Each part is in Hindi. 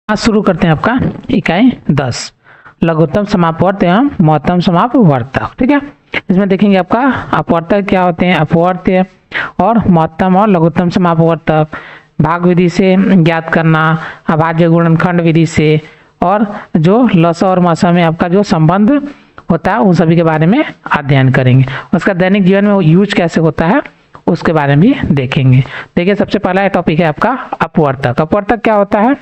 आज शुरू करते हैं आपका इकाई 10 लघुत्तम समापवर्त एवं महत्तम समापवर्तक। ठीक है, इसमें देखेंगे आपका अपवर्तक क्या होते हैं, अपवर्त्य और महत्तम और लघुत्तम समापवर्तक, भाग विधि से ज्ञात करना, अभाज्य गुणनखंड विधि से, और जो लस और मस में आपका जो संबंध होता है उन सभी के बारे में अध्ययन करेंगे। उसका दैनिक जीवन में यूज कैसे होता है उसके बारे में भी देखेंगे। देखिए, सबसे पहला टॉपिक है आपका अपवर्तक। अपवर्तक क्या होता है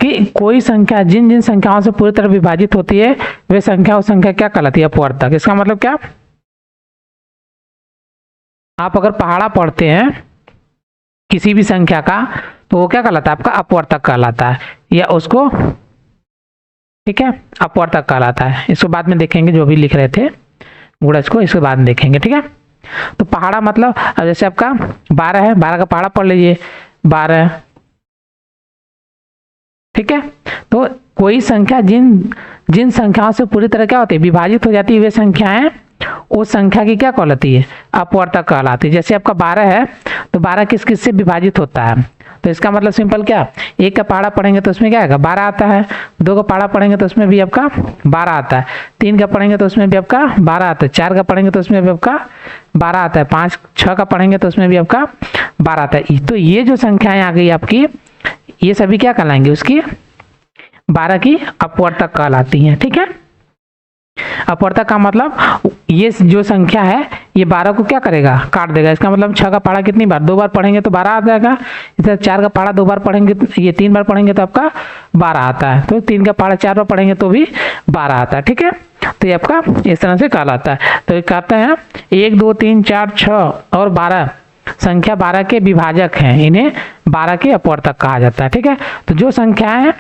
कि कोई संख्या जिन जिन संख्याओं से पूरी तरह विभाजित होती है वे संख्या उस संख्या क्या कहलाती है, अपवर्तक। इसका मतलब क्या, आप अगर पहाड़ा पढ़ते हैं किसी भी संख्या का तो वो क्या कहलाता है, आपका अपवर्तक कहलाता है, या उसको ठीक है अपवर्तक कहलाता है। इसको बाद में देखेंगे, जो भी लिख रहे थे गुणज को इसके बाद में देखेंगे। ठीक है, तो पहाड़ा मतलब जैसे आपका 12 है, 12 का पहाड़ा पढ़ लीजिए 12। ठीक है, तो कोई संख्या जिन जिन संख्याओं से पूरी तरह क्या होती है विभाजित हो जाती है वे संख्याएं उस संख्या की क्या कहलाती है, अपवर्तक कहलाती है। जैसे आपका 12 है तो 12 किस किस से विभाजित होता है, तो इसका मतलब सिंपल क्या, एक का पहाड़ा पढ़ेंगे तो उसमें क्या आएगा 12 आता है, दो का पहाड़ा पढ़ेंगे तो उसमें भी आपका 12 आता है, तीन का पढ़ेंगे तो उसमें भी आपका 12 आता है, चार का पढ़ेंगे तो उसमें भी आपका 12 आता है, 5 6 का पढ़ेंगे तो उसमें भी आपका 12 आता है। तो ये जो संख्याएं आ गई आपकी, ये सभी क्या कहलाएंगे, उसकी 12 की अपवर्तक कहलाती हैं। ठीक है, अपवर्तक का मतलब ये जो संख्या है ये 12 को क्या करेगा, काट देगा। इसका मतलब 6 का पहाड़ा कितनी बार, 2 बार पढ़ेंगे तो 12 आ जाएगा। इधर 4 का पहाड़ा 2 बार पढ़ेंगे, ये 3 बार पढ़ेंगे तो आपका 12 आता है, तो 3 का पहाड़ा 4 बार पढ़ेंगे तो भी 12 आता है। ठीक है, तो ये आपका इस तरह से कहलाता है। तो ये कहते हैं 1 2 3 4 6 और 12 संख्या 12 के विभाजक हैं, इन्हें 12 के अपवर्तक कहा जाता है। ठीक है, तो जो संख्याएं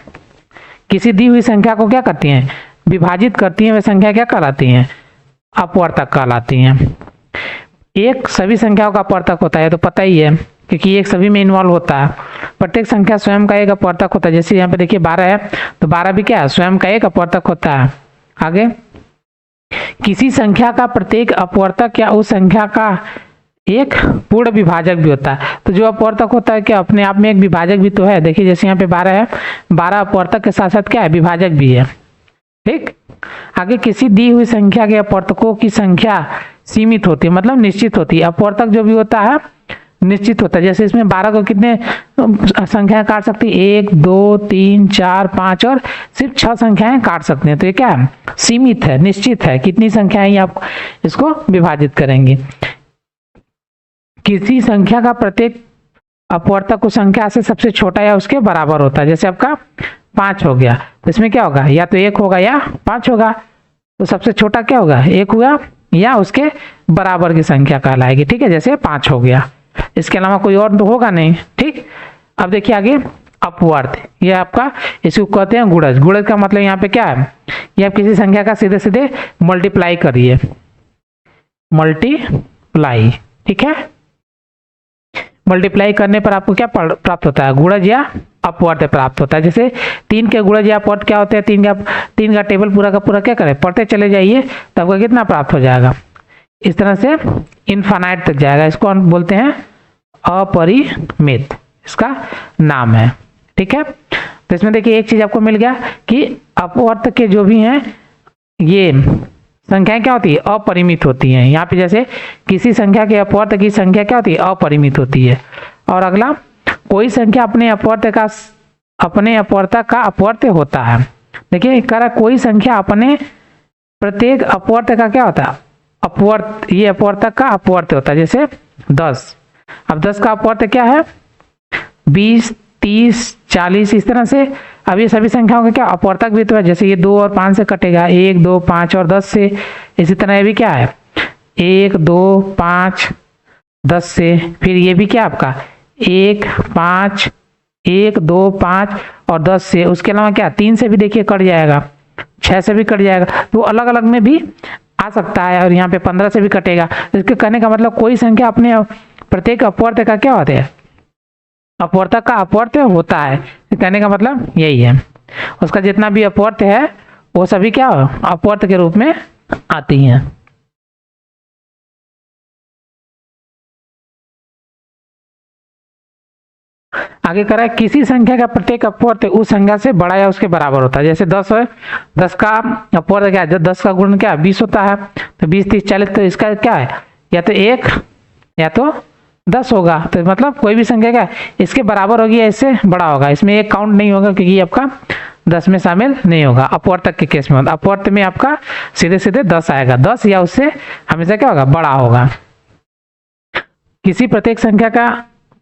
किसी दी हुई संख्या को क्या करती हैं, विभाजित करती हैं, वे संख्या क्या कहलाती हैं, अपवर्तक कहलाती हैं। एक सभी संख्याओं का अपवर्तक होता है तो पता ही है, क्योंकि एक सभी में इन्वॉल्व होता है। प्रत्येक संख्या स्वयं का एक अपवर्तक होता है। जैसे यहाँ पे देखिए 12 है तो 12 भी क्या है, स्वयं का एक अपवर्तक होता है। आगे, किसी संख्या का प्रत्येक अपवर्तक या उस संख्या का एक पूर्ण विभाजक भी होता है। तो जो अपवर्तक होता है क्या अपने आप में एक विभाजक भी तो है। देखिए जैसे यहाँ पे 12 है, 12 अपवर्तक के साथ साथ क्या है, विभाजक भी है। ठीक, आगे, किसी दी हुई संख्या के अपवर्तकों की संख्या सीमित होती है, मतलब निश्चित होती है। अपवर्तक जो भी होता है निश्चित होता है। जैसे इसमें 12 को कितने संख्याएं काट सकती है, 1 2 3 4 5 और सिर्फ 6 संख्याएं काट सकते हैं। तो ये क्या है, सीमित है, निश्चित है, कितनी संख्याएं आप इसको विभाजित करेंगे। किसी संख्या का प्रत्येक अपवर्तक उस संख्या से सबसे छोटा या उसके बराबर होता है। जैसे आपका 5 हो गया तो इसमें क्या होगा, या तो 1 होगा या 5 होगा। तो सबसे छोटा क्या होगा, 1 हुआ या उसके बराबर की संख्या कहलाएगी। ठीक है, जैसे 5 हो गया, इसके अलावा कोई और तो होगा नहीं। ठीक, अब देखिए आगे अपवर्त, ये आपका इसको कहते हैं गुणज। गुणज का मतलब यहाँ पे क्या है, ये आप किसी संख्या का सीधे सीधे मल्टीप्लाई करिए, मल्टीप्लाई। ठीक है, मल्टीप्लाई करने पर आपको क्या प्राप्त होता है, गुणज या अपवर्त प्राप्त होता है। जैसे 3 के गुणज या अपवर्त क्या होते हैं, 3 का टेबल पूरा का पूरा क्या करें, पढ़ते चले जाइए तो आपको कितना प्राप्त हो जाएगा, इस तरह से इनफाइनाइट तक जाएगा। इसको हम बोलते हैं अपरिमित, इसका नाम है। ठीक है, तो इसमें देखिए एक चीज आपको मिल गया कि अपवर्त के जो भी हैं ये संख्याएं क्या होती है, अपरिमित होती हैं। यहाँ पे जैसे किसी संख्या के अपवर्त की संख्या क्या होती है, अपरिमित होती है। और अगला, कोई संख्या अपने अपवर्तक का अपवर्त्य होता है। देखिए कह रहा कोई संख्या अपने प्रत्येक अपवर्त्य का क्या होता है, अपवर्त, ये अपवर्तक का अपवर्त्य होता है। जैसे 10, अब 10 का अपवर्त्य क्या है, 20 30 40, इस तरह से। अब ये सभी संख्याओं का क्या अपवर्तक भी तो है। जैसे ये 2 और 5 से कटेगा, 1 2 5 और 10 से। इसी तरह ये भी क्या है, 1 2 5 10 से। फिर ये भी क्या आपका 1 5 1 2 5 और 10 से। उसके अलावा क्या 3 से भी देखिए कट जाएगा, 6 से भी कट जाएगा, तो अलग अलग में भी आ सकता है। और यहाँ पे 15 से भी कटेगा। इसके कहने का मतलब कोई संख्या अपने प्रत्येक अपवर्त्य का क्या होता है, अपवर्तक का अपवर्त्य होता है। कहने का मतलब यही है, उसका जितना भी अपवर्त्य है वो सभी क्या अपवर्त्य के रूप में आती हैं। आगे करा है किसी संख्या का प्रत्येक अपवर्त उस संख्या से बड़ा या उसके बराबर होता है। जैसे 10 है, 10 का अपवर्त क्या है, जब 10 का गुण क्या 20 होता है, तो 20 30 40, तो इसका क्या है, या तो 1 या तो 10 होगा। तो मतलब कोई भी संख्या क्या इसके बराबर होगी या इससे बड़ा होगा, इसमें एक काउंट नहीं होगा क्योंकि ये आपका 10 में शामिल नहीं होगा। अपवर्तक के केस में अपवर्त में आपका सीधे सीधे 10 आएगा, 10 या उससे हमेशा क्या होगा, बड़ा होगा। किसी प्रत्येक संख्या का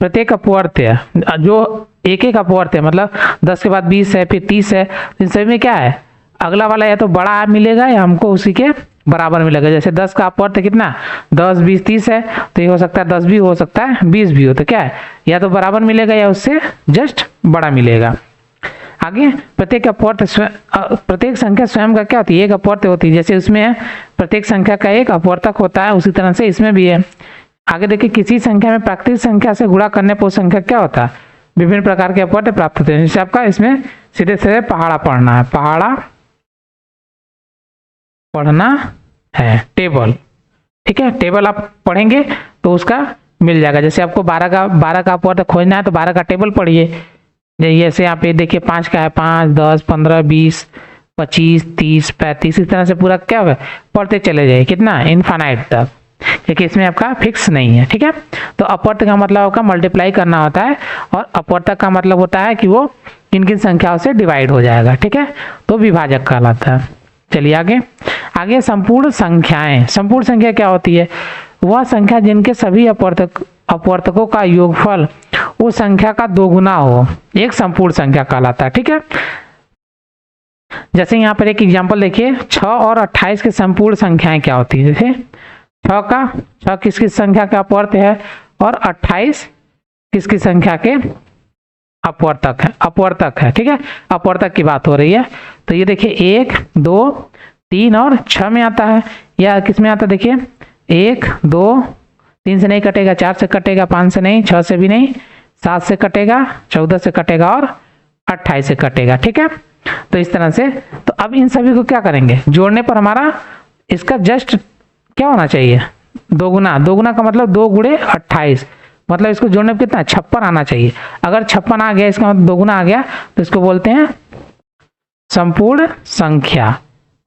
प्रत्येक अपवर्त है, जो एक एक अपवर्त है, मतलब 10 के बाद 20 है, फिर 30 है, इन सभी में क्या है, अगला वाला या तो बड़ा मिलेगा या हमको उसी के बराबर मिलेगा। जैसे 10 का अपवर्त कितना 10 20 30 है, तो ये हो सकता है 10 भी हो सकता है 20 भी हो, तो क्या है या तो बराबर मिलेगा या उससे जस्ट बड़ा मिलेगा। आगे प्रत्येक अपवर्त प्रत्येक संख्या स्वयं का क्या होती है, एक अपवर्त होती है। जैसे उसमें प्रत्येक संख्या का एक अपवर्तक होता है, उसी तरह से इसमें भी है। आगे देखिए किसी संख्या में प्राकृतिक संख्या से गुणा करने पर उस संख्या क्या होता है, विभिन्न प्रकार के अपवर्त प्राप्त होते हैं। जैसे आपका इसमें सीधे सीधे पहाड़ा पढ़ना है, पहाड़ा पढ़ना है, टेबल, ठीक है, टेबल आप पढ़ेंगे तो उसका मिल जाएगा। जैसे आपको 12 का अपवर्त खोजना है तो 12 का टेबल पढ़िए। जैसे यहाँ पे देखिए 5 का है, 5 10 15 20 25 30 35, इस तरह से पूरा क्या होगा पढ़ते चले जाइए, कितना इनफाइनाइट तक, क्योंकि इसमें आपका फिक्स नहीं है। ठीक है, तो अपवर्त का मतलब आपका मल्टीप्लाई करना होता है और अपवर्तक का मतलब होता है कि वो किन किन संख्याओं से डिवाइड हो जाएगा। ठीक है, तो विभाजक कहलाता है। चलिए आगे आगे संपूर्ण संख्याएं। संपूर्ण संख्या क्या होती है, वह संख्या जिनके सभी अपवर्तकों का योगफल उस संख्या का दोगुना हो, एक संपूर्ण संख्या कहलाता है। ठीक है, जैसे यहाँ पर एक एग्जांपल देखिए, 6 और 28 के संपूर्ण संख्याएं क्या होती है। जैसे 6 किस किस संख्या का अपवर्त है और 28 किस किस संख्या के अपवर्तक है। ठीक है, अपवर्तक की बात हो रही है। तो ये देखिए 1 2 3 और 6 में आता है, या किस में आता है, देखिए 1 2 3 से नहीं कटेगा, 4 से कटेगा, 5 से नहीं, 6 से भी नहीं, 7 से कटेगा, 14 से कटेगा और 28 से कटेगा। ठीक है, तो इस तरह से, तो अब इन सभी को क्या करेंगे, जोड़ने पर हमारा इसका जस्ट क्या होना चाहिए, दोगुना। दोगुना का मतलब 2 गुणे 28, मतलब इसको जोड़ने पर कितना 56 आना चाहिए। अगर 56 आ गया, इसका मतलब दोगुना आ गया, तो इसको बोलते हैं संपूर्ण संख्या,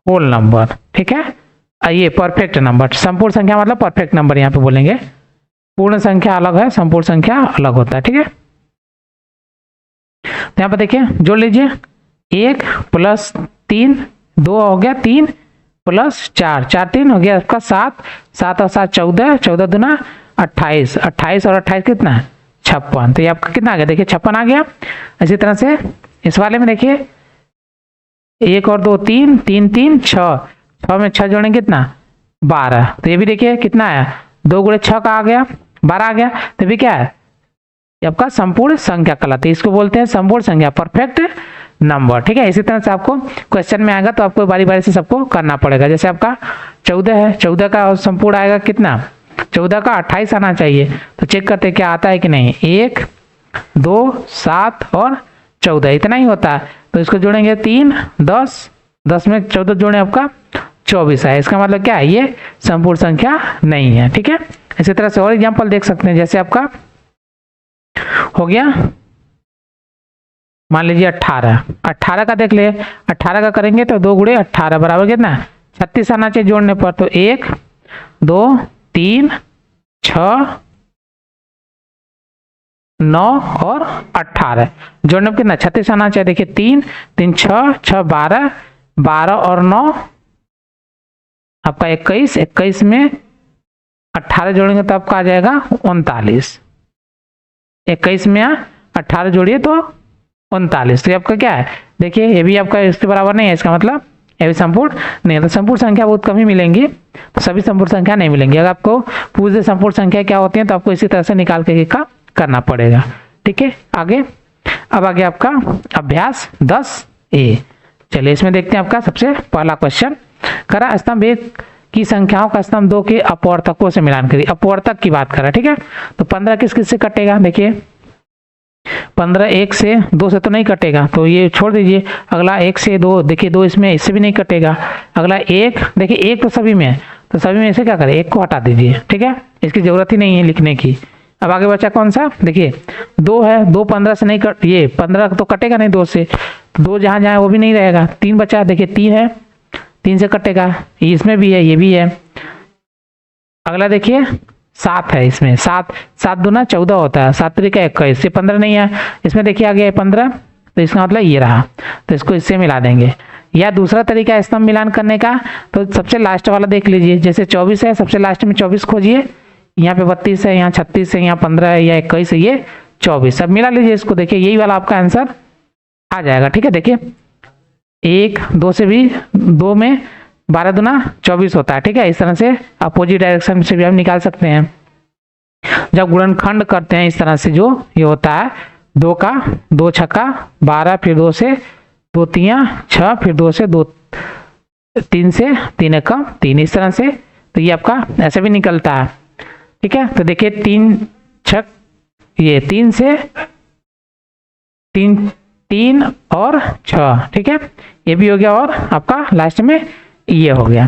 होल नंबर। ठीक है, ये परफेक्ट नंबर। संपूर्ण संख्या मतलब परफेक्ट नंबर यहाँ पे बोलेंगे। पूर्ण संख्या अलग है, संपूर्ण संख्या अलग होता है। ठीक है, तो यहाँ पर देखिए जोड़ लीजिए, 1 + 3 2 हो गया, 3 + 4 4 3 हो गया आपका 7 7 और 7 14 14 दूना 28 28 और 28 कितना है 56, तो ये आपका कितना आ गया, देखिए 56 आ गया। इसी तरह से इस वाले में देखिए 1 और 2 3 3 3 6 6 में 6 जोड़ेंगे कितना 12, तो ये भी देखिए कितना आया 2 गुणे 6 का आ गया 12 आ गया, तो भी क्या है ये आपका संपूर्ण संख्या कहलाती है। इसको बोलते हैं संपूर्ण संख्या, परफेक्ट नंबर। ठीक है, इसी तरह से आपको क्वेश्चन में आएगा तो आपको बारी बारी से सबको करना पड़ेगा। जैसे आपका 14 है, 14 का संपूर्ण आएगा कितना, 14 का 28 आना चाहिए, तो चेक करते क्या आता है कि नहीं, 1 2 7 और 14 इतना ही होता है, तो इसको जोड़ेंगे 3 10 10 में 14 जोड़े आपका 24 है। इसका मतलब क्या है, ये संपूर्ण संख्या नहीं है। ठीक है, इसी तरह से और एग्जाम्पल देख सकते हैं। जैसे आपका हो गया, मान लीजिए 18 का देख ले, 18 का करेंगे तो 2 गुणे 18 बराबर कितना 36 आना चाहिए जोड़ने पर, तो 1 2 3 6 9 और 18 जोड़ने पर कितना 36 आना चाहिए। देखिए 3 3 6 6 12 12 और 9 आपका 21 21 में 18 जोड़ेंगे तो आपका आ जाएगा 39, 21 में 18 जोड़िए तो 39, तो आपका क्या है, देखिए ये भी आपका इसके बराबर नहीं है, इसका मतलब ये भी संपूर्ण नहीं है। तो संपूर्ण संख्या बहुत कम ही मिलेंगी, तो सभी संपूर्ण संख्या नहीं मिलेंगी। अगर आपको पूछे संपूर्ण संख्या क्या होती है तो आपको इसी तरह से निकाल के करना पड़ेगा। ठीक है, आगे अब आगे आपका अभ्यास 10A। चलिए इसमें देखते हैं आपका सबसे पहला क्वेश्चन करा, स्तंभ 1 की संख्याओं का स्तंभ 2 के अपवर्तकों से मिलान करिए। अपवर्तक की बात करा, ठीक है, तो 15 किस किस से कटेगा, देखिए 15 1 से 2 से तो नहीं कटेगा, तो ये छोड़ दीजिए। अगला 1 से 2, देखिए 2 इसमें, इससे भी नहीं कटेगा। अगला 1, देखिए 1 तो सभी में है, तो सभी में से क्या करें 1 को हटा दीजिए। ठीक है, इसकी जरूरत ही नहीं है लिखने की, अब आगे बचा कौन सा, देखिए 2 है, 2 15 से नहीं कट, ये 15 तो कटेगा नहीं 2 से, 2 जहाँ जहाँ वो भी नहीं रहेगा। 3 बचा, देखिए 3 है, 3 से कटेगा, इसमें भी है, ये भी है। अगला देखिए 7 है, इसमें 7 7 दूना 14 होता है, 7 3 21, ये 15 नहीं है, इसमें देखिए आ गया 15, तो इसका मतलब ये रहा, तो इसको इससे मिला देंगे। या दूसरा तरीका है स्तंभ मिलान करने का, तो सबसे लास्ट वाला देख लीजिए, जैसे 24 है, सबसे लास्ट में 24 खोजिए, यहाँ पे 32 है, यहाँ 36 है, यहाँ 15 है, या 21 है, ये 24, अब मिला लीजिए इसको, देखिए यही वाला आपका आंसर आ जाएगा। ठीक है, देखिए 1 2 से भी 2 में 12 दूना 24 होता है। ठीक है, इस तरह से अपोजिट डायरेक्शन से भी हम निकाल सकते हैं। जब गुणनखंड करते हैं इस तरह से, जो ये होता है 2 का 2 छक्का 12, फिर 2 से 2 तियां 6, फिर 2 से 2 3 से 3 एकम 3, इस तरह से, तो ये आपका ऐसे भी निकलता है। ठीक है, तो देखिए 3 छक, ये 3 से 3 और 6, ठीक है, ये भी हो गया, और आपका लास्ट में ये हो गया।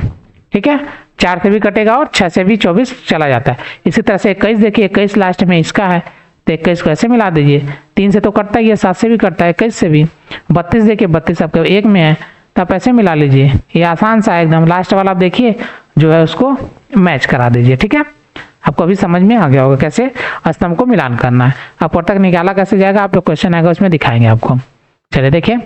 ठीक है, 4 से भी कटेगा और 6 से भी 24 चला जाता है। इसी तरह से 21, देखिए 21 लास्ट में इसका है, तो 21 को ऐसे मिला दीजिए, 3 से तो कटता ही है, 7 से भी कटता है, 21 से भी। 32 देखिए 32 आपके 1 में है, तो आप ऐसे मिला लीजिए, ये आसान सा है एकदम। लास्ट वाला आप देखिए जो है उसको मैच करा दीजिए। ठीक है, आपको अभी समझ में आ गया होगा कैसे स्तंभ को मिलान करना है। अपवर्तक निकाला कैसे जाएगा, आप लोग क्वेश्चन आएगा उसमें दिखाएंगे आपको। चलिए देखिए,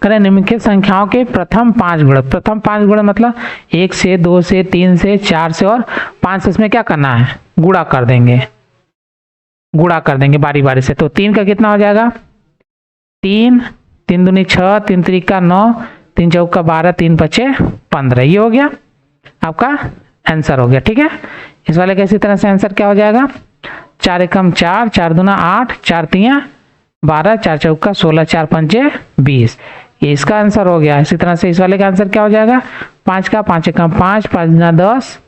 करें निम्नलिखित संख्याओं के प्रथम 5 गुणक। प्रथम 5 गुणक मतलब 1 से 2 से 3 से 4 से और 5 से, इसमें क्या करना है, गुणा कर देंगे, गुणा कर देंगे बारी बारी से। तो 3 का कितना हो जाएगा, 3 3 दूनी 6, 3 त्रिका 9, 3 चौका 12, 3 पचे 15, ये हो गया आपका आंसर हो गया। ठीक है, इस वाले का इसी तरह से आंसर क्या हो जाएगा, 4 एकम 4, 4 दूना 8, 4 तियां 12, 4 चौका 16, 4 पंचे 20, ये इसका आंसर हो गया। इसी तरह से इस वाले का आंसर क्या हो जाएगा, 5 का 5 एकम 5, 5 दूना 10,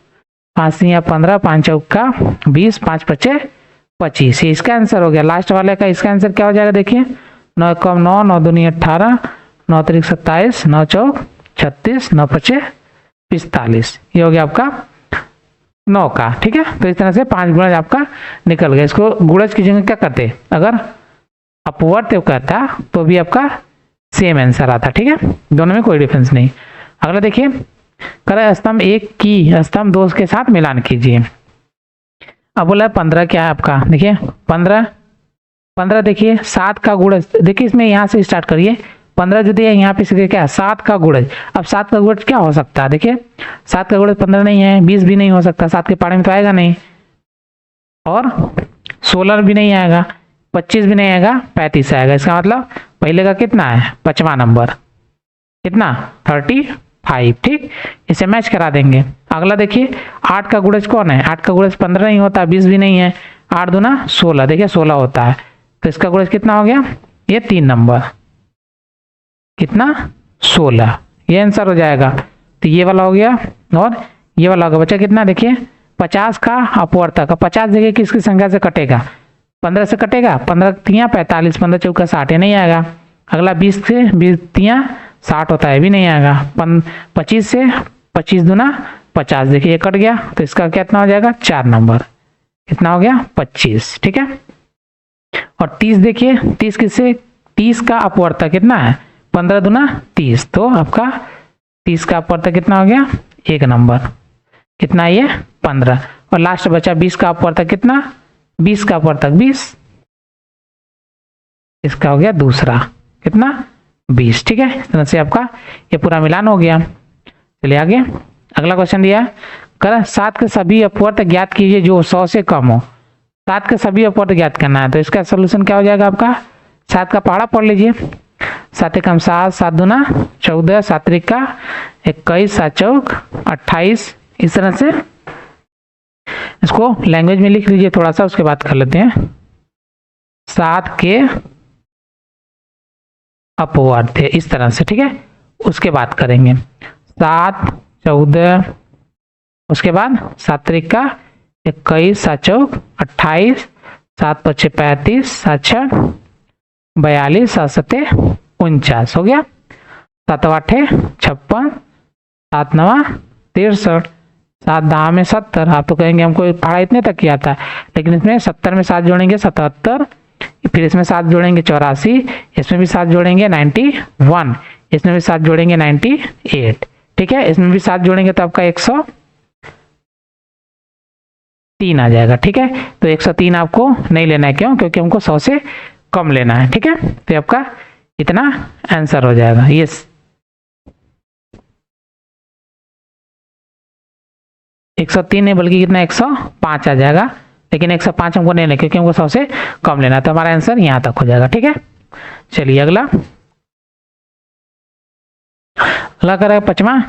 5 तियां 15, 5 चौका 20, 5 पचे 25, ये इसका आंसर हो गया। लास्ट वाले का इसका आंसर क्या हो जाएगा, देखिए 9 एकम 9, 9 दूनी 18, 9 त्रिक 27, 9 चौक 36, 9 पचे 45, ये हो गया आपका 9 का। ठीक है, तो इस तरह से 5 गुणज आपका निकल गया। इसको गुणज की जगह क्या करते, अगर अपवर्त करता तो भी आपका सेम आंसर आता। ठीक है, दोनों में कोई डिफरेंस नहीं। अगला देखिए, करें स्तंभ 1 की स्तंभ 2 के साथ मिलान कीजिए। अब बोला 15 क्या है आपका, देखिए 15 देखिए 7 का गुणज, देखिए इसमें यहाँ से स्टार्ट करिए, 15 जो दिया यहाँ पे सीधे क्या है 7 का गुणज। अब 7 का गुणज क्या हो सकता है, देखिए 7 का गुणज 15 नहीं है, 20 भी नहीं हो सकता, 7 के पारे में तो आएगा नहीं, और 16 भी नहीं आएगा, 25 भी नहीं आएगा, 35 आएगा। इसका मतलब पहले का कितना है, 5वां नंबर, कितना 35। ठीक, इसे मैच करा देंगे। अगला देखिए 8 का गुणज कौन है, 8 का गुणज 15 नहीं होता, 20 भी नहीं है, 8 दूना 16, देखिए 16 होता है, तो इसका गुणज कितना हो गया, ये 3 नंबर, कितना 16, ये आंसर हो जाएगा। तो ये वाला हो गया और ये वाला होगा, बचा कितना, देखिए 50 का अपवर्तक। 50 देखिए किसकी संख्या से कटेगा, 15 से कटेगा, 15 तियां 45, 15 चौका 60, ये नहीं आएगा। अगला 20 से 20 तियां 60 होता है, भी नहीं आएगा। 25 से 25 दूना 50, देखिए ये कट गया, तो इसका कितना हो जाएगा 4 नंबर, कितना हो गया 25। ठीक है, और 30 देखिए 30 किससे, 30 का अपवर्तक कितना है, 15 दूना 30, तो आपका 30 का अपवर्तक कितना हो गया 1 नंबर, कितना ये 15। और लास्ट बचा 20 का अपवर्तक कितना, 20 का अपवर्तक 20, इसका हो गया दूसरा, कितना 20। ठीक है, इस तरह से आपका ये पूरा मिलान हो गया। चलिए आगे, अगला क्वेश्चन दिया है, कर 7 के सभी अपवर्तक ज्ञात कीजिए जो 100 से कम हो। 7 के सभी अपवर्तक ज्ञात करना है, तो इसका सोल्यूशन क्या हो जाएगा आपका, 7 का पहाड़ा पढ़ लीजिए, 7 एकम 7, 7 दूना 14, 7 त्रिका 21, 7 चौक 28, इस तरह से इसको लैंग्वेज में लिख लीजिए थोड़ा सा, उसके बाद कर लेते हैं। 7 के अपवर्त थे इस तरह से, ठीक है, उसके बाद करेंगे 7 14, उसके बाद 7 त्रिका 21, 7 चौक 28, 7 पचे 35, 7 छः 42, 7 सत्ते 49, हो गया। 7 आठे 56, 7 नवा 63, 7 10 में 70। आप तो कहेंगे हमको पढ़ा इतने तक किया था, लेकिन इसमें 70 में 7 जोड़ेंगे 77, फिर इसमें 7 जोड़ेंगे 84, इसमें भी 7 जोड़ेंगे 91, इसमें भी 7 जोड़ेंगे 98। ठीक है, इसमें भी 7 जोड़ेंगे तो आपका 103 आ जाएगा। ठीक है, तो 103 आपको नहीं लेना है, क्यों? क्योंकि हमको 100 से कम लेना है। ठीक है, तो आपका इतना आंसर हो जाएगा। ये 103 नहीं बल्कि कितना 105 आ जाएगा, लेकिन 105 हमको नहीं लेना क्योंकि हमको 100 से कम लेना है, तो हमारा आंसर यहाँ तक हो जाएगा। ठीक है, चलिए अगला करें 5वां।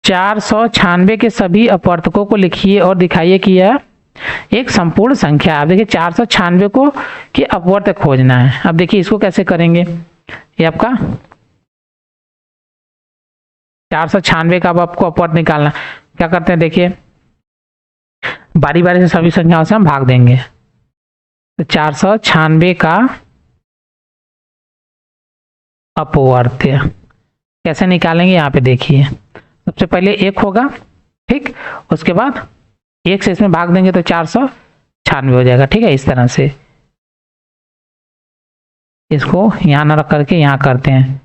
496 के सभी अपवर्तकों को लिखिए और दिखाइए कि यह एक संपूर्ण संख्या है। अब देखिए 496 को कि अपवर्तक खोजना है। अब देखिए इसको कैसे करेंगे, ये आपका 496 का अब आपको अपवर्त निकालना। क्या करते हैं, देखिए बारी बारी से सभी संख्याओं से हम भाग देंगे। तो 496 का अपवर्त्य कैसे निकालेंगे, यहाँ पे देखिए सबसे पहले 1 होगा, ठीक, उसके बाद 1 से इसमें भाग देंगे तो 496 हो जाएगा। ठीक है, इस तरह से इसको यहाँ न रख करके यहाँ करते हैं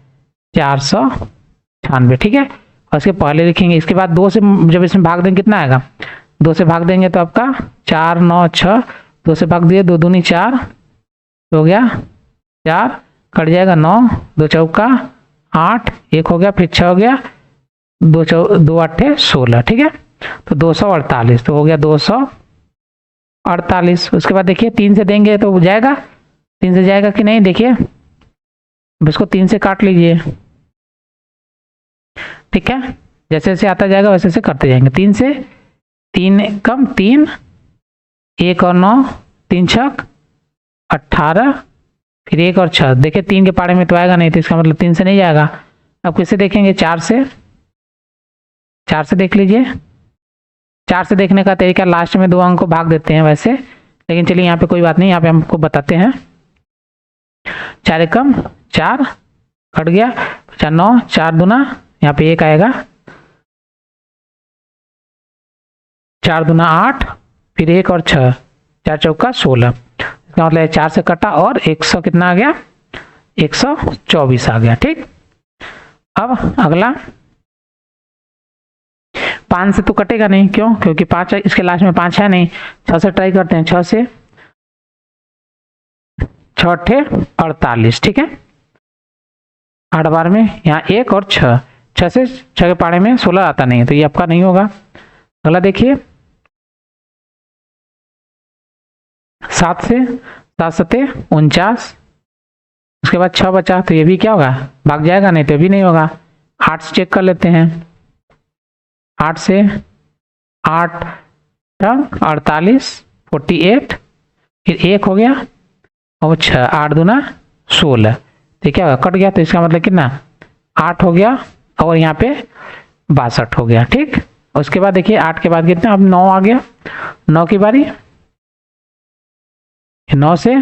496। ठीक है, और इसके पहले लिखेंगे, इसके बाद 2 से जब इसमें भाग देंगे कितना आएगा, 2 से भाग देंगे तो आपका 4 9 6, 2 से भाग दिए 2 दूनी 4 हो गया, 4 कट जाएगा 9, 2 चौका 8, 1 हो गया, फिर 6 हो गया, 2 8 16। ठीक है, तो 248 तो हो गया 248। उसके बाद देखिए 3 से देंगे तो जाएगा, 3 से जाएगा कि नहीं, देखिए अब इसको 3 से काट लीजिए। ठीक है, जैसे जैसे आता जाएगा वैसे वैसे करते जाएंगे। 3 से 3 कम 3, 1 और 9, 3 छक 18, फिर 1 और 6। देखिए 3 के पारे में तो आएगा नहीं, तो इसका मतलब 3 से नहीं जाएगा। अब किससे देखेंगे, 4 से देख लीजिए। 4 से देखने का तरीका लास्ट में 2 अंक को भाग देते हैं वैसे, लेकिन चलिए यहाँ पे कोई बात नहीं, यहाँ पे हमको बताते हैं। 4 एकम 4 कट गया, 4 9, 4 दूना यहाँ पे 1 आएगा, 4 दूना 8, फिर 1 और 6, 4 चौका 16। इसका मतलब 4 से कटा और 100 कितना आ गया, 124 आ गया। ठीक, अब अगला 5 से तो कटेगा नहीं, क्यों? क्योंकि 5 इसके लास्ट में 5 है नहीं। 6 से ट्राई करते हैं, 6 से 6 8 48। ठीक है, 8 बार में यहाँ 1 और 6, 6 से 6 के पारे में 16 आता नहीं है, तो ये आपका नहीं होगा। अगला देखिए 7 से 7 सते 49, उसके बाद 6 बचा, तो ये भी क्या होगा, भाग जाएगा नहीं, तो भी नहीं होगा। 8 से चेक कर लेते हैं, 8 से 8 48 48, फिर 1 हो गया और 6, 8 दूना 16, तो क्या होगा, कट गया, तो इसका मतलब कितना 8 हो गया और यहाँ पे 62 हो गया। ठीक, उसके बाद देखिए 8 के बाद कितना, अब 9 आ गया, 9 की बारी, 9 से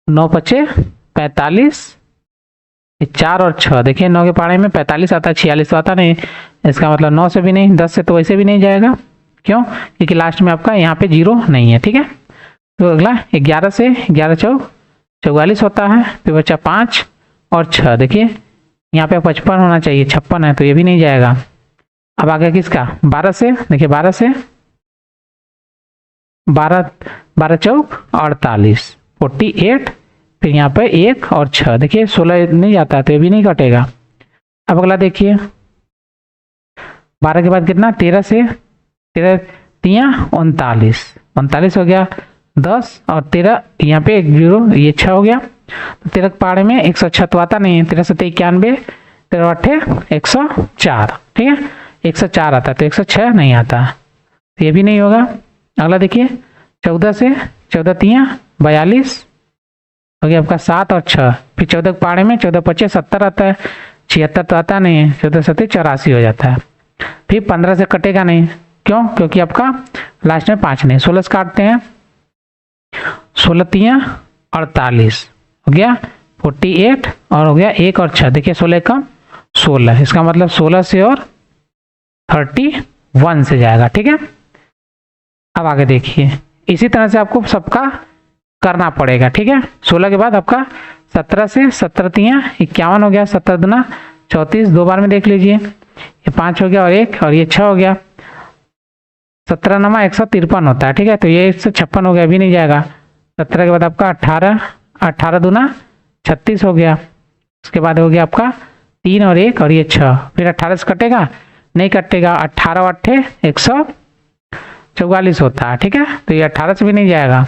9 पचे 45, 4 और 6, देखिए 9 के पारे में 45 आता है, 46 तो आता नहीं, इसका मतलब 9 से भी नहीं, 10 से तो वैसे भी नहीं जाएगा। क्यों? क्योंकि लास्ट में आपका यहाँ पे 0 नहीं है। ठीक है, तो अगला 11 से 11 चौक 44 होता है, फिर बचा 5 और 6, देखिए यहाँ पे 55 होना चाहिए, 56 है, तो ये भी नहीं जाएगा। अब आ गया किसका, 12 से, देखिए 12 से 12 चौक 48 48, फिर यहाँ पे 1 और 6, देखिए 16 नहीं जाता, तो ये भी नहीं कटेगा। अब अगला देखिए 12 के बाद कितना, 13 से 13 39 39 हो गया, 10 और 13 यहाँ पे 1 0, ये 6 हो गया, तो 13 के पारे में 106 तो आता नहीं है, 13 से 91, 13 8 104। ठीक है, 104 आता है, तो 106 नहीं आता, तो ये भी नहीं होगा। अगला देखिए 14 से 14 42 हो गया आपका 7 और 6, फिर 14 के पारे में 14 25 70 आता है, 76 तो आता नहीं है, 14 7 84 हो जाता है। फिर 15 से कटेगा नहीं, क्यों? क्योंकि आपका लास्ट में 5 नहीं। 16 से काटते हैं, 16 3 48 हो गया 48 और हो गया 1 और 6, देखिए 16 कम 16, इसका मतलब 16 से और 31 से जाएगा। ठीक है, अब आगे देखिए, इसी तरह से आपको सबका करना पड़ेगा। ठीक है, 16 के बाद आपका 17 से 17 तियाँ 51 हो गया, 17 दूना 34, 2 बार में देख लीजिए, ये 5 हो गया और 1 और ये 6 हो गया, 17 नमा 153 होता है। ठीक है, तो ये 156 हो गया, अभी नहीं जाएगा। 17 के बाद आपका 18, 18 दूना 36 हो गया, उसके बाद हो गया आपका 3 और 1 और ये 6, फिर 18 से कटेगा, नहीं कटेगा, 18 और 8 144 होता है। ठीक है, तो ये 18 से भी नहीं जाएगा।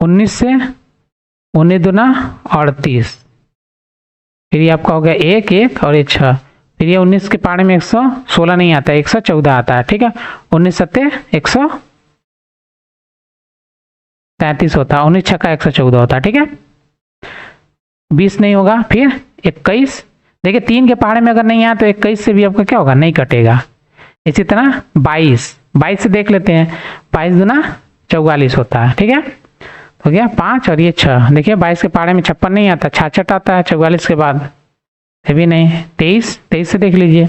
19 से 19 दूना 38, फिर ये आपका हो गया 1 1 और ये 6, फिर ये 19 के पारे में 116 नहीं आता है, 114 आता है। ठीक है, 19 सत्ते 133 होता है, 19 छक्का 114 होता है। ठीक है, 20 नहीं होगा, फिर 21, देखिए 3 के पहाड़े में अगर नहीं आया तो 21 से भी आपका क्या होगा, नहीं कटेगा। इसी तरह 22 से देख लेते हैं, 22 दूना 44 होता है। ठीक है, हो गया 5 और ये 6, देखिए 22 के पहाड़े में 56 नहीं आता, 66 आता है 44 के बाद, ये भी नहीं। 23 से देख लीजिए,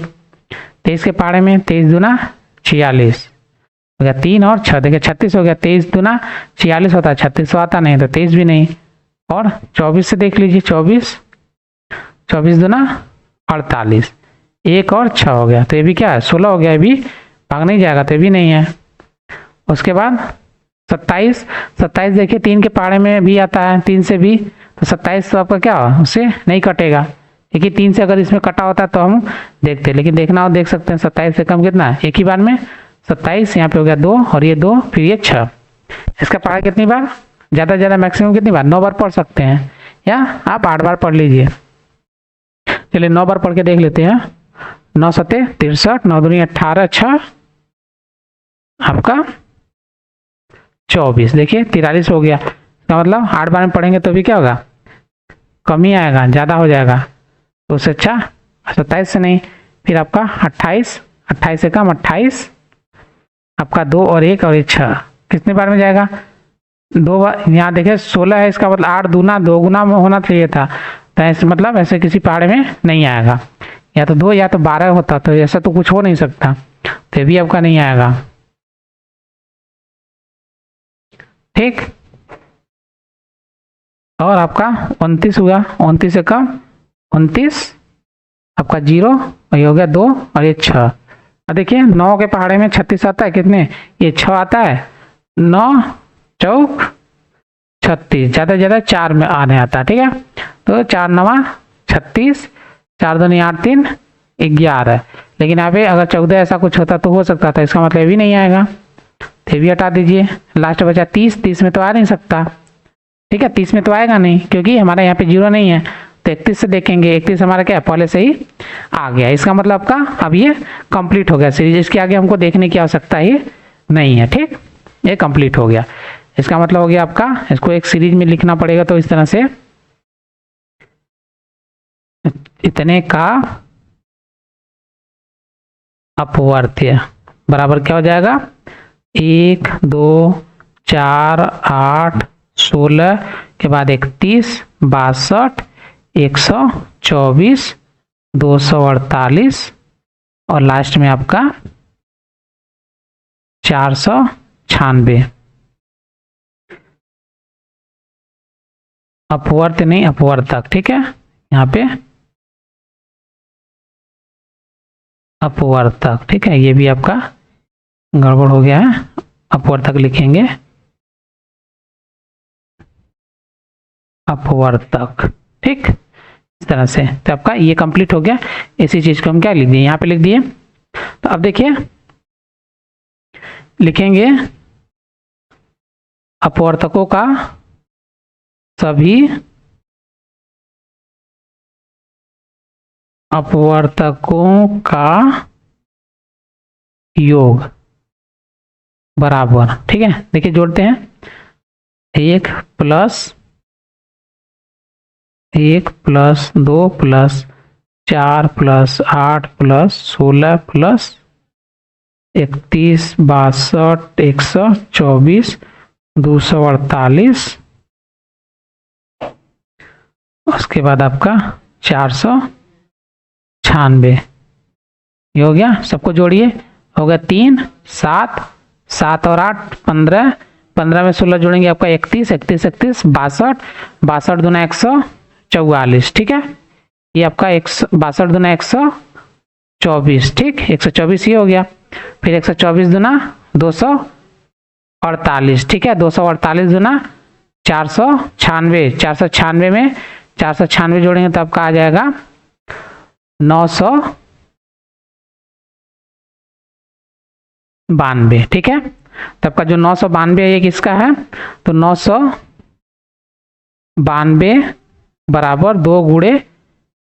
23 के पहाड़े में 23 दूना 46 हो गया, 3 और 6, देखिए 36 हो गया, 23 दूना 46 होता है, 36 तो आता नहीं, तो 23 भी नहीं। और 24 से देख लीजिए, 24 दूना 48, 1 और 6 हो गया, तो ये भी क्या है, 16 हो गया, ये भी भाग नहीं जाएगा, तो ये भी नहीं है। उसके बाद 27 देखिए 3 के पहाड़े में भी आता है, 3 से भी, तो 27 तो आपका क्या हो, उससे नहीं कटेगा, क्योंकि 3 से अगर इसमें कटा होता तो हम देखते, लेकिन देखना हो देख सकते हैं। 27 से कम कितना है, एक ही बार में 27, यहाँ पे हो गया 2 और ये 2, फिर ये 6, इसका पढ़ा कितनी बार, ज़्यादा से ज़्यादा मैक्सिमम कितनी बार, 9 बार पढ़ सकते हैं, या आप 8 बार पढ़ लीजिए। चलिए 9 बार पढ़ के देख लेते हैं। 9 सत्ते 63, 9 दूनी 18, 6 आपका 24, देखिए 43 हो गया, इसका मतलब 8 बार में पढ़ेंगे तो भी क्या होगा, कम ही आएगा, ज़्यादा हो जाएगा, तो उससे अच्छा 27 से नहीं। फिर आपका 28 से कम 28, आपका 2 और 1 और 6 कितने बार में जाएगा, 2 बार। यहाँ देखिए 16 है, इसका मतलब 8 दूना 2 गुना में होना चाहिए था, तो ऐसे मतलब ऐसे किसी पहाड़ में नहीं आएगा, या तो 2 या तो 12 होता, तो ऐसा तो कुछ हो नहीं सकता, तो भी आपका नहीं आएगा। ठीक, और आपका 29 हुआ, 29 से कम 29, आपका 0 और ये हो गया 2 और ये 6। अब देखिए 9 के पहाड़े में 36 आता है, कितने, ये 6 आता है, 9 चौक 36, ज़्यादा से ज़्यादा 4 में आने आता है। ठीक है, तो 4 9 36, 4 2 8 3 11, लेकिन यहाँ पे अगर 14 ऐसा कुछ होता तो हो सकता था, इसका मतलब भी नहीं आएगा, तो भी हटा दीजिए। लास्ट बचा 30 में तो आ नहीं सकता। ठीक है, 30 में तो आएगा नहीं, क्योंकि हमारा यहाँ पे 0 नहीं है, तो 31 से देखेंगे, 31 हमारा क्या पहले से ही आ गया, इसका मतलब आपका अब ये कंप्लीट हो गया सीरीज, इसके आगे हमको देखने की आवश्यकता ही नहीं है। ठीक, ये कंप्लीट हो गया, इसका मतलब हो गया आपका, इसको एक सीरीज में लिखना पड़ेगा, तो इस तरह से इतने का अपवर्त्य बराबर क्या हो जाएगा, 1 2 4 8 16 के बाद 31 62 124 248 और लास्ट में आपका 496, अपवर्त नहीं अपवर्तक। ठीक है, यहाँ पे अपवर्तक। ठीक है, ये भी आपका गड़बड़ हो गया है, अपवर्तक लिखेंगे, अपवर्तक। ठीक, इस तरह से, तो आपका ये कंप्लीट हो गया। इसी चीज को हम क्या लिख दिए, यहाँ पे लिख दिए। तो अब देखिए लिखेंगे अपवर्तकों का सभी अपवर्तकों का योग बराबर। ठीक है, देखिए जोड़ते हैं, 1 + 1 + 2 + 4 + 8 + 16 + 31 62 124 248, उसके बाद आपका 496। 96। ये हो गया, सबको जोड़िए, हो गया 3 7 7 और 8 15, 15 में 16 जोड़ेंगे आपका 31, 31 31 62, 62 दूना 144। ठीक है, ये आपका 62 दूना 124। ठीक, 124 ये हो गया। फिर 124 दूना 248। ठीक है, 248 दूना 496, 496 में 496 जोड़ेंगे तो आपका आ जाएगा 992। ठीक है, तब का जो 992 है ये किसका है, तो 992 बराबर 2 गुणे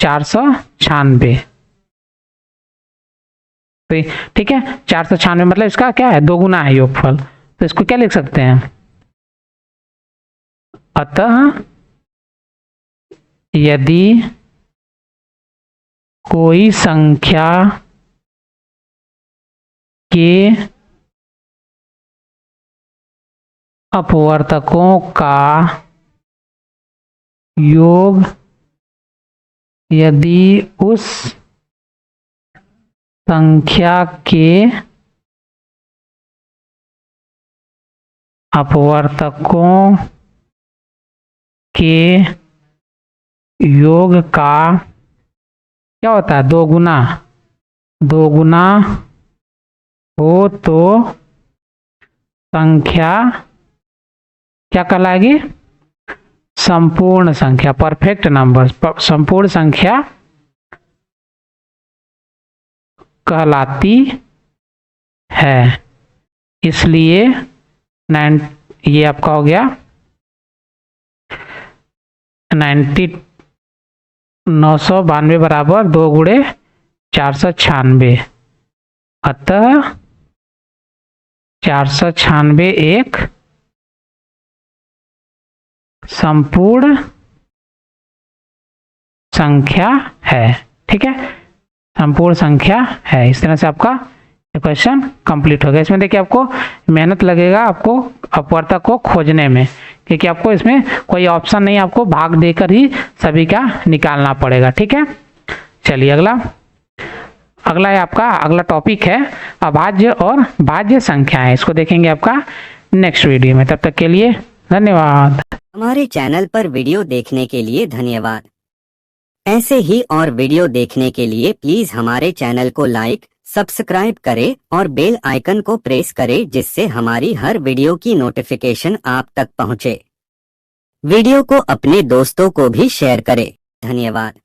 496। तो ठीक है, 496 मतलब इसका क्या है, 2 गुना है योगफल, तो इसको क्या लिख सकते हैं, अतः यदि कोई संख्या के अपवर्तकों का योग यदि उस संख्या के अपवर्तकों के योग का क्या होता है, 2 गुना हो तो संख्या क्या कहलाएगी, संपूर्ण संख्या, परफेक्ट नंबर, संपूर्ण संख्या कहलाती है। इसलिए ये आपका हो गया 992 बराबर 2 गुणे 496। अतः 496 एक संपूर्ण संख्या है। ठीक है, संपूर्ण संख्या है। इस तरह से आपका क्वेश्चन कंप्लीट हो गया। इसमें देखिए आपको मेहनत लगेगा आपको अपवर्तक को खोजने में, क्योंकि आपको इसमें कोई ऑप्शन नहीं, आपको भाग देकर ही सभी का निकालना पड़ेगा। ठीक है, चलिए अगला है आपका, अगला टॉपिक है अभाज्य और भाज्य संख्याएं। इसको देखेंगे आपका नेक्स्ट वीडियो में। तब तक के लिए धन्यवाद। हमारे चैनल पर वीडियो देखने के लिए धन्यवाद। ऐसे ही और वीडियो देखने के लिए प्लीज हमारे चैनल को लाइक, सब्सक्राइब करें और बेल आइकन को प्रेस करें, जिससे हमारी हर वीडियो की नोटिफिकेशन आप तक पहुंचे। वीडियो को अपने दोस्तों को भी शेयर करें। धन्यवाद।